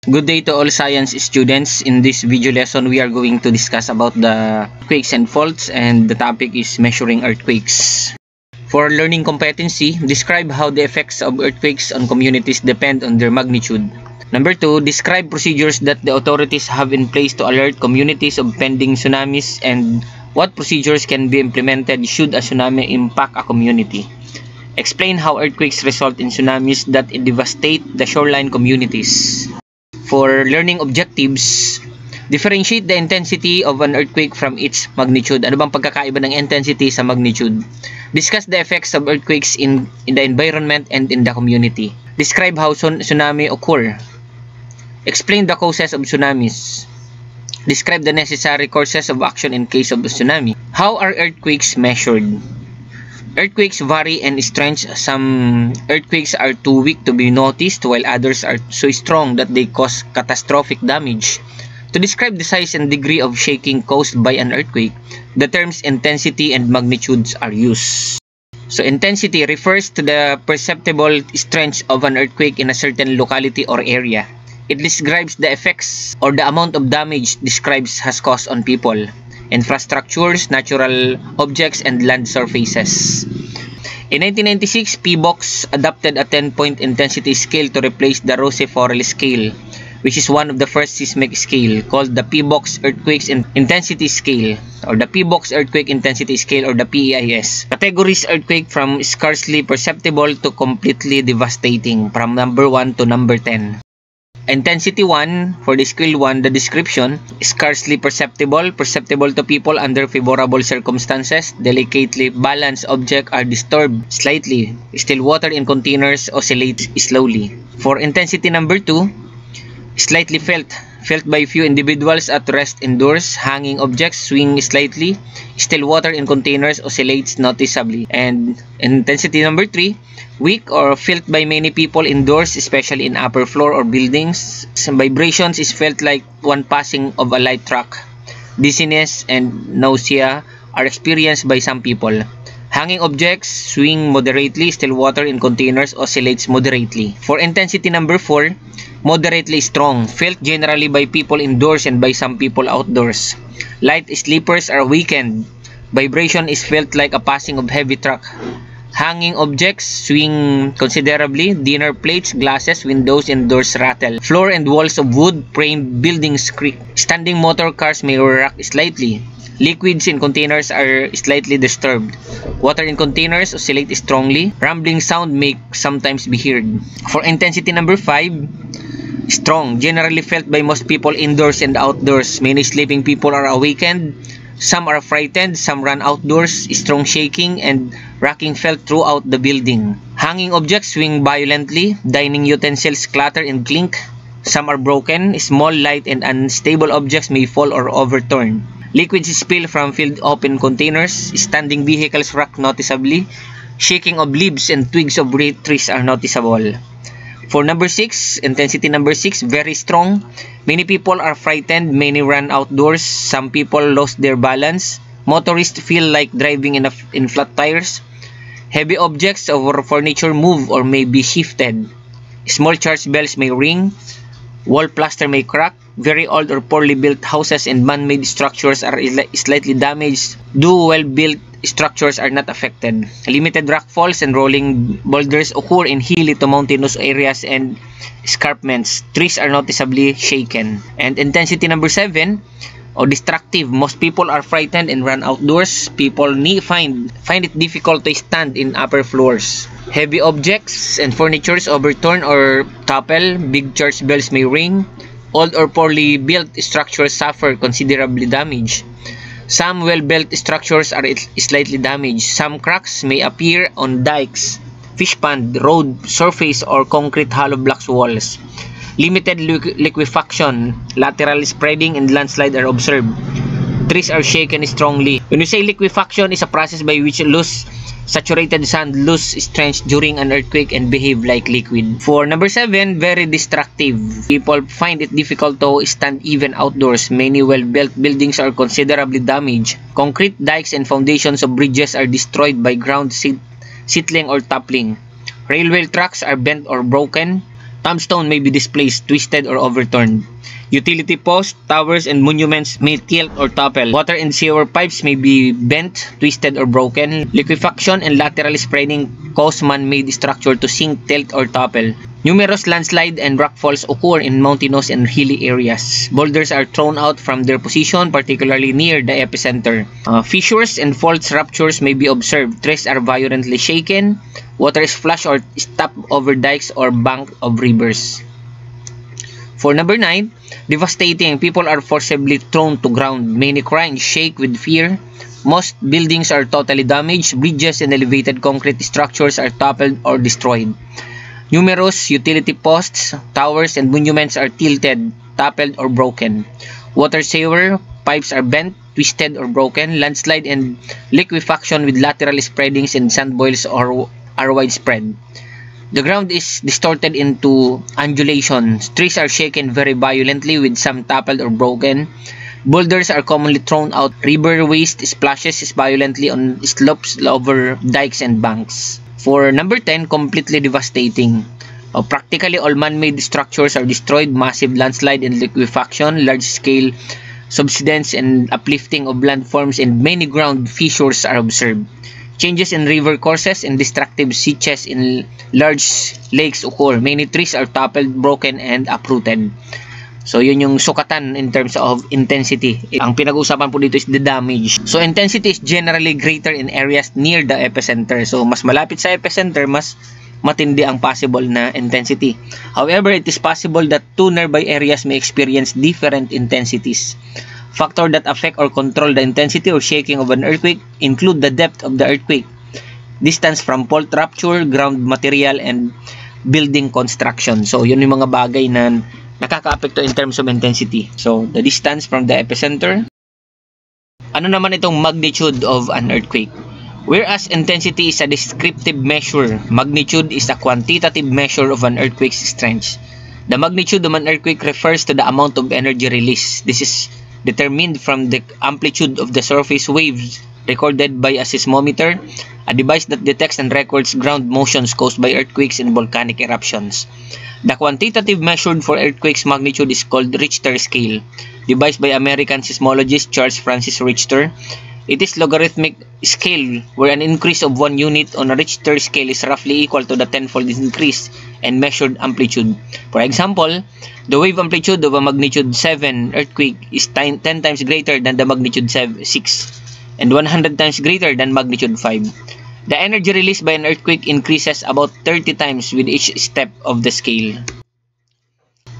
Good day to all science students. In this video lesson, we are going to discuss about the earthquakes and faults, and the topic is measuring earthquakes. For learning competency, describe how the effects of earthquakes on communities depend on their magnitude. Number 2, describe procedures that the authorities have in place to alert communities of pending tsunamis and what procedures can be implemented should a tsunami impact a community. Explain how earthquakes result in tsunamis that devastate the shoreline communities. For learning objectives, differentiate the intensity of an earthquake from its magnitude. Ano bang pagkakaiba ng intensity sa magnitude? Discuss the effects of earthquakes in the environment and in the community. Describe how tsunami occur. Explain the causes of tsunamis. Describe the necessary courses of action in case of a tsunami. How are earthquakes measured? Earthquakes vary in strength. Some earthquakes are too weak to be noticed, while others are so strong that they cause catastrophic damage. To describe the size and degree of shaking caused by an earthquake, the terms intensity and magnitudes are used. So intensity refers to the perceptible strength of an earthquake in a certain locality or area. It describes the effects or the amount of damage describes has caused on people, infrastructures, natural objects, and land surfaces. In 1996, PBOX adopted a 10-point intensity scale to replace the Rosse-Forel scale, which is one of the first seismic scale, called the PBOX Earthquakes Intensity Scale, or the PBOX Earthquake Intensity Scale, or the PEIS. Categories earthquake from scarcely perceptible to completely devastating, from number 1 to number 10. Intensity 1, for the scale 1, the description, scarcely perceptible, perceptible to people under favorable circumstances, delicately balanced objects are disturbed slightly, still water in containers oscillate slowly. For intensity number 2, slightly felt by few individuals at rest indoors, hanging objects swing slightly, still water in containers oscillates noticeably. And intensity number 3, weak or felt by many people indoors, especially in upper floor or buildings. Some vibrations is felt like one passing of a light truck. Dizziness and nausea are experienced by some people. Hanging objects swing moderately, still water in containers oscillates moderately. For intensity number 4, moderately strong, felt generally by people indoors and by some people outdoors. Light sleepers are weakened. Vibration is felt like a passing of heavy truck. Hanging objects swing considerably. Dinner plates, glasses, windows, and doors rattle. Floor and walls of wood frame buildings creak. Standing motor cars may rock slightly. Liquids in containers are slightly disturbed. Water in containers oscillate strongly. Rumbling sound may sometimes be heard. For intensity number 5, strong, generally felt by most people indoors and outdoors. Many sleeping people are awakened. Some are frightened, some run outdoors. Strong shaking and rocking felt throughout the building. Hanging objects swing violently. Dining utensils clatter and clink. Some are broken. Small, light, and unstable objects may fall or overturn. Liquids spill from filled open containers. Standing vehicles rock noticeably. Shaking of leaves and twigs of trees are noticeable. For number 6, intensity number 6, very strong. Many people are frightened, many run outdoors, some people lost their balance. Motorists feel like driving in flat tires. Heavy objects or furniture move or may be shifted. Small church bells may ring. Wall plaster may crack. Very old or poorly built houses and man-made structures are slightly damaged. Well-built structures are not affected. Limited rockfalls and rolling boulders occur in hilly to mountainous areas and escarpments. Trees are noticeably shaken. And intensity number 7, or destructive. Most people are frightened and run outdoors. People find it difficult to stand in upper floors. Heavy objects and furnitures overturn or topple. Big church bells may ring. Old or poorly built structures suffer considerably damage. Some well-built structures are slightly damaged. Some cracks may appear on dikes, fish pond, road surface, or concrete hollow blocks walls. Limited liquefaction, lateral spreading, and landslide are observed. Trees are shaken strongly. When we say liquefaction, is a process by which loose saturated sand lose strength during an earthquake and behave like liquid. For number 7, very destructive. People find it difficult to stand even outdoors. Many well-built buildings are considerably damaged. Concrete dikes and foundations of bridges are destroyed by ground settling or toppling. Railway tracks are bent or broken. Tombstone may be displaced, twisted, or overturned. Utility posts, towers, and monuments may tilt or topple. Water and sewer pipes may be bent, twisted, or broken. Liquefaction and lateral spreading cause man-made structure to sink, tilt, or topple. Numerous landslide and rockfalls occur in mountainous and hilly areas. Boulders are thrown out from their position, particularly near the epicenter. Fissures and fault ruptures may be observed. Trees are violently shaken. Water is flushed or stopped over dikes or banks of rivers. For number 9, devastating. People are forcibly thrown to ground. Many cries shake with fear. Most buildings are totally damaged. Bridges and elevated concrete structures are toppled or destroyed. Numerous utility posts, towers, and monuments are tilted, toppled, or broken. Water sewer pipes are bent, twisted, or broken. Landslide and liquefaction with lateral spreadings and sand boils are widespread. The ground is distorted into undulations. Trees are shaken very violently, with some toppled or broken. Boulders are commonly thrown out. River waste splashes violently on slopes over dikes and banks. For number 10, completely devastating. Practically all man-made structures are destroyed. Massive landslide and liquefaction, large-scale subsidence and uplifting of landforms, and many ground fissures are observed. Changes in river courses and destructive sieges in large lakes occur. Many trees are toppled, broken, and uprooted. So, yun yung sukatan in terms of intensity. Ang pinag-uusapan po dito is the damage. So, intensity is generally greater in areas near the epicenter. So, mas malapit sa epicenter, mas matindi ang possible na intensity. However, it is possible that two nearby areas may experience different intensities. Factors that affect or control the intensity or shaking of an earthquake include the depth of the earthquake, distance from fault rupture, ground material, and building construction. So, yun yung mga bagay na nakaka-apekto in terms of intensity. So, the distance from the epicenter. Ano naman itong magnitude of an earthquake? Whereas intensity is a descriptive measure, magnitude is a quantitative measure of an earthquake's strength. The magnitude of an earthquake refers to the amount of energy released. This is determined from the amplitude of the surface waves recorded by a seismometer, a device that detects and records ground motions caused by earthquakes and volcanic eruptions. The quantitative measured for earthquake's magnitude is called Richter scale, devised by American seismologist Charles Francis Richter. It is logarithmic scale where an increase of 1 unit on a Richter scale is roughly equal to the tenfold increase in measured amplitude. For example, the wave amplitude of a magnitude 7 earthquake is 10 times greater than the magnitude 6 and 100 times greater than magnitude 5. The energy released by an earthquake increases about 30 times with each step of the scale.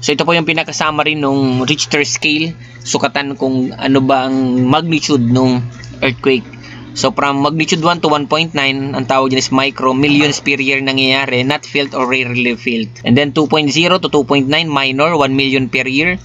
So ito po yung pinakasama rin nung Richter scale, sukatan kung ano ba ang magnitude nung earthquake. So from magnitude 1 to 1.9, ang tawag dyan is micro, millions per year nangyayari, not felt or rarely felt. And then 2.0 to 2.9, minor, 1 million per year,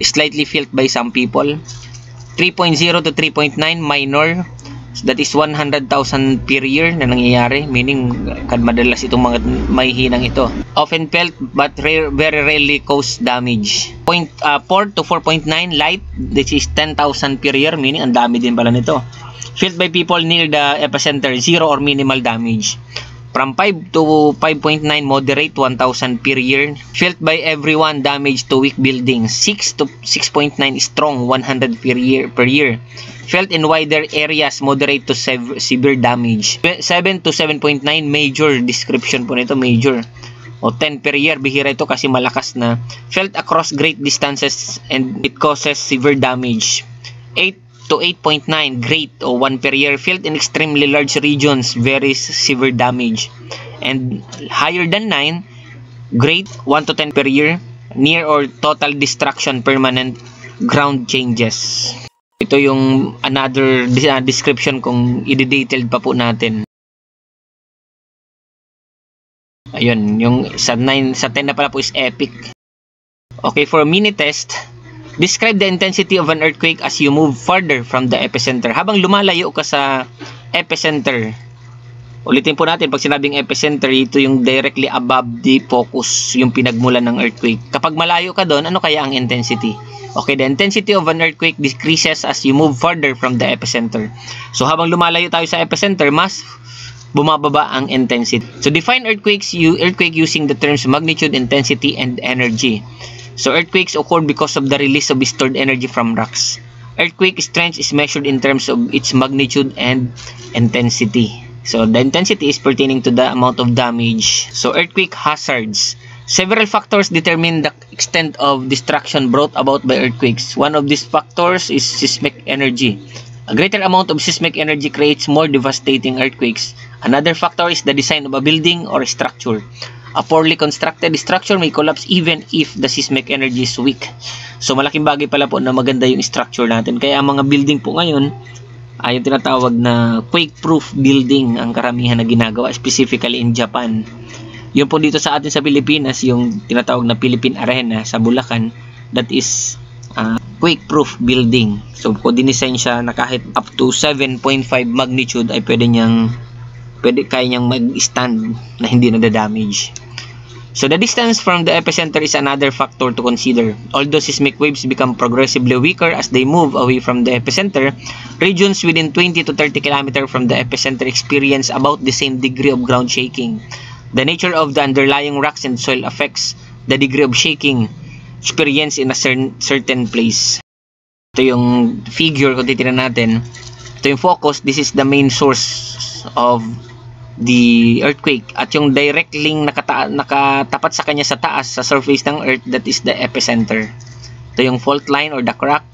slightly felt by some people. 3.0 to 3.9, minor, that is 100,000 per year na nangyayari, meaning kad madalas itong mga may hinang ito. Often felt but very rarely cause damage. 4 to 4.9, light, this is 10,000 per year, meaning ang dami din pala nito. Felt by people near the epicenter, 0 or minimal damage. From 5 to 5.9, moderate, 1,000 per year. Felt by everyone, damage to weak buildings. 6 to 6.9, strong, 100 per year. Felt in wider areas, moderate to severe damage. 7 to 7.9, major, description po nito, major. O 10 per year, bihira ito kasi malakas na. Felt across great distances and it causes severe damage. 8 to 8.9, great o 1 per year. Felt in extremely large regions, very severe damage. And higher than 9, great, 1 to 10 per year. Near or total destruction, permanent ground changes. Ito yung another description kung i-detailed pa po natin. Ayun, yung sa 10 na pala po is epic. Okay, for a mini test, describe the intensity of an earthquake as you move further from the epicenter. Habang lumalayo ka sa epicenter, ulitin po natin, pag sinabing epicenter, ito yung directly above the focus, yung pinagmulan ng earthquake. Kapag malayo ka doon, ano kaya ang intensity? Okay, the intensity of an earthquake decreases as you move further from the epicenter. So, habang lumalayo tayo sa epicenter, mas bumababa ang intensity. So define earthquake using the terms magnitude, intensity, and energy. So earthquakes occur because of the release of stored energy from rocks. Earthquake strength is measured in terms of its magnitude and intensity. So the intensity is pertaining to the amount of damage. So earthquake hazards. Several factors determine the extent of destruction brought about by earthquakes. One of these factors is seismic energy. A greater amount of seismic energy creates more devastating earthquakes. Another factor is the design of a building or structure. A poorly constructed structure may collapse even if the seismic energy is weak. So malaking bagay pala po na maganda yung structure natin. Kaya ang mga building po ngayon ay yung tinatawag na quake-proof building ang karamihan na ginagawa, specifically in Japan. Yun po dito sa atin sa Pilipinas, yung tinatawag na Philippine Arena sa Bulacan, that is quake-proof building. So kung dinesign siya na kahit up to 7.5 magnitude ay kaya niyang mag-stand na hindi nadadamage. So the distance from the epicenter is another factor to consider. Although seismic waves become progressively weaker as they move away from the epicenter, regions within 20 to 30 km from the epicenter experience about the same degree of ground shaking. The nature of the underlying rocks and soil affects the degree of shaking experienced in a certain place. Ito yung figure, kung titignan natin, ito yung focus, this is the main source of the earthquake, at yung direct link nakatapat sa kanya sa taas, sa surface ng earth, that is the epicenter. Ito yung fault line or the crack,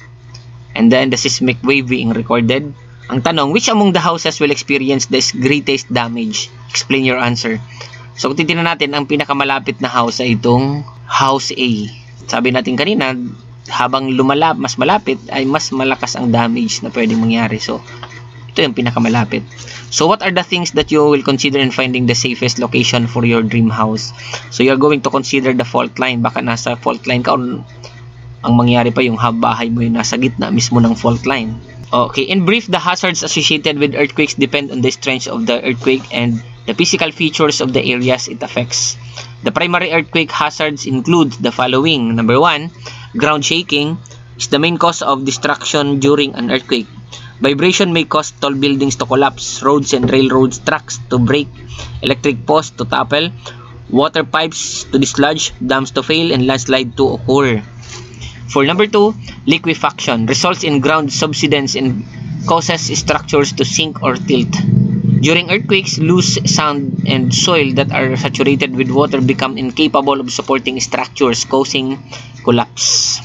and then the seismic wave being recorded. Ang tanong, which among the houses will experience the greatest damage? Explain your answer. So kung titignan natin, ang pinakamalapit na house ay itong house A. Sabi natin kanina, habang mas malapit ay mas malakas ang damage na pwedeng mangyari. So ito yung pinakamalapit. So what are the things that you will consider in finding the safest location for your dream house? So you're going to consider the fault line. Baka nasa fault line ka, or ang mangyari pa yung bahay mo yung nasa gitna mismo ng fault line. Okay, in brief, the hazards associated with earthquakes depend on the strength of the earthquake and the physical features of the areas it affects. The primary earthquake hazards include the following. Number 1, ground shaking is the main cause of destruction during an earthquake. Vibration may cause tall buildings to collapse, roads and railroad tracks to break, electric posts to topple, water pipes to dislodge, dams to fail, and landslide to occur. For number 2, liquefaction results in ground subsidence and causes structures to sink or tilt. During earthquakes, loose sand and soil that are saturated with water become incapable of supporting structures, causing collapse.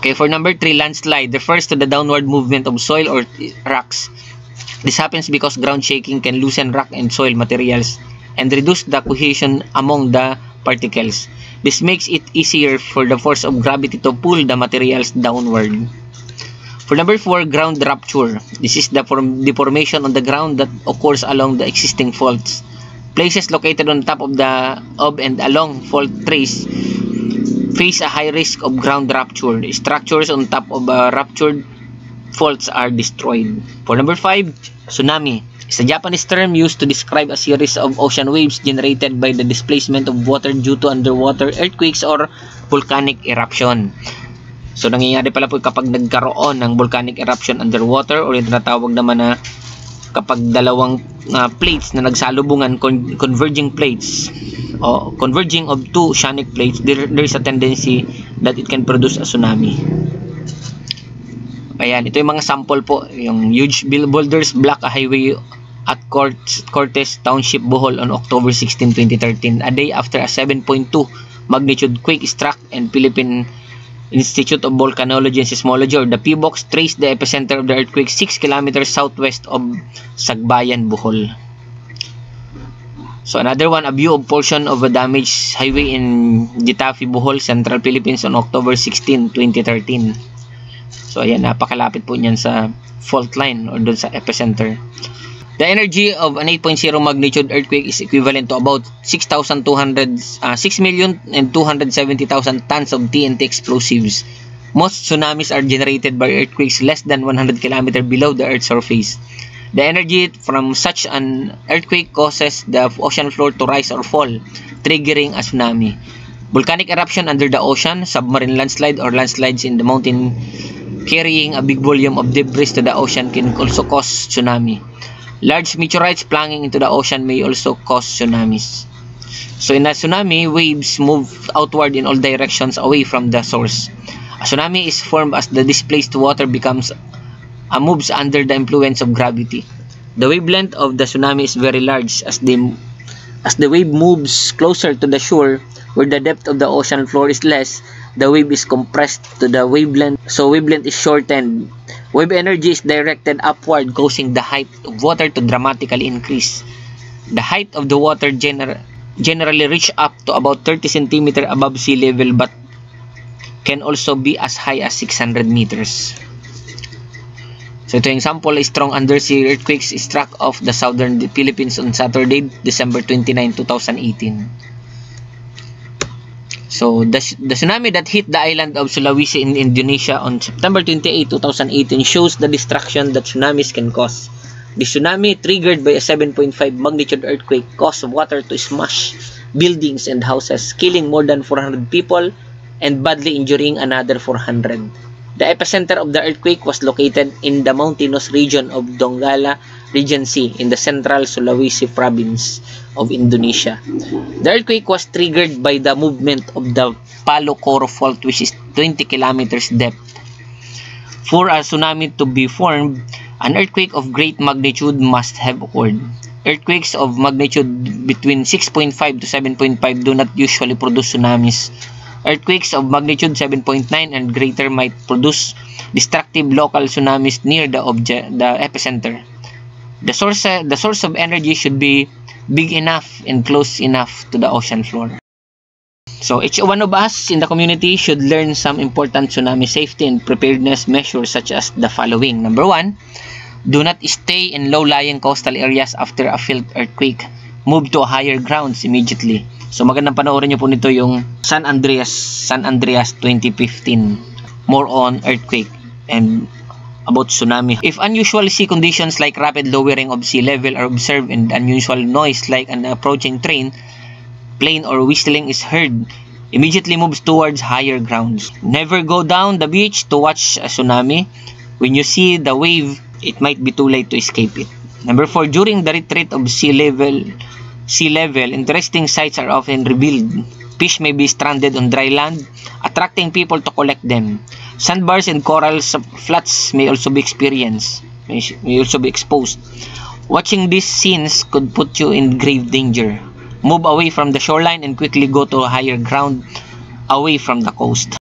Okay, for number 3, landslide refers to the downward movement of soil or rocks. This happens because ground shaking can loosen rock and soil materials and reduce the cohesion among the particles. This makes it easier for the force of gravity to pull the materials downward. For number 4, ground rupture. This is the deformation on the ground that occurs along the existing faults. Places located on top of and along fault trace face a high risk of ground rupture. Structures on top of ruptured faults are destroyed. For number 5, tsunami is a Japanese term used to describe a series of ocean waves generated by the displacement of water due to underwater earthquakes or volcanic eruption. So nangyayari pala po kapag nagkaroon ng volcanic eruption underwater, or yung tinatawag naman na kapag dalawang plates na nagsalubungan, converging plates, o converging of two oceanic plates, there is a tendency that it can produce a tsunami. Ayan, ito yung mga sample po. Yung huge boulders block a highway at Cortez Township, Bohol on October 16, 2013, a day after a 7.2 magnitude quake struck, and Philippine Institute of Volcanology and Seismology, or the PBOX, traced the epicenter of the earthquake 6 kilometers southwest of Sagbayan, Bohol. So another one, a view of portion of a damaged highway in Getafe, Bohol, Central Philippines on October 16, 2013. So ayan, napakalapit po niyan sa fault line or dun sa epicenter. The energy of an 8.0 magnitude earthquake is equivalent to about 6,270,000 tons of TNT explosives. Most tsunamis are generated by earthquakes less than 100 km below the Earth's surface. The energy from such an earthquake causes the ocean floor to rise or fall, triggering a tsunami. Volcanic eruption under the ocean, submarine landslide, or landslides in the mountain carrying a big volume of debris to the ocean can also cause tsunami. Large meteorites plunging into the ocean may also cause tsunamis. So in a tsunami, waves move outward in all directions away from the source. A tsunami is formed as the displaced water moves under the influence of gravity. The wavelength of the tsunami is very large as the wave moves closer to the shore, where the depth of the ocean floor is less. The wave is compressed to the wavelength, so wavelength is shortened. Wave energy is directed upward, causing the height of water to dramatically increase. The height of the water generally reach up to about 30 cm above sea level, but can also be as high as 600 meters. So ito yung example, a strong undersea earthquakes struck off the southern Philippines on Saturday, December 29, 2018. So the tsunami that hit the island of Sulawesi in Indonesia on September 28, 2018 shows the destruction that tsunamis can cause. The tsunami, triggered by a 7.5 magnitude earthquake, caused water to smash buildings and houses, killing more than 400 people and badly injuring another 400. The epicenter of the earthquake was located in the mountainous region of Donggala Regency in the central Sulawesi province of Indonesia. The earthquake was triggered by the movement of the Palu Coro Fault, which is 20 kilometers depth. For a tsunami to be formed, an earthquake of great magnitude must have occurred. Earthquakes of magnitude between 6.5 to 7.5 do not usually produce tsunamis. Earthquakes of magnitude 7.9 and greater might produce destructive local tsunamis near the epicenter. The source of energy should be big enough and close enough to the ocean floor. So each one of us in the community should learn some important tsunami safety and preparedness measures, such as the following. Number 1, do not stay in low-lying coastal areas after a felt earthquake. Move to higher grounds immediately. So magandang panoorin nyo po nito yung San Andreas 2015. More on earthquake and about tsunami. If unusual sea conditions like rapid lowering of sea level are observed and unusual noise like an approaching train, plane or whistling is heard, immediately moves towards higher grounds. Never go down the beach to watch a tsunami. When you see the wave, it might be too late to escape it. Number 4, during the retreat of sea level, interesting sights are often revealed. Fish may be stranded on dry land, attracting people to collect them. Sandbars and coral flats may also be exposed. Watching these scenes could put you in grave danger. Move away from the shoreline and quickly go to higher ground away from the coast.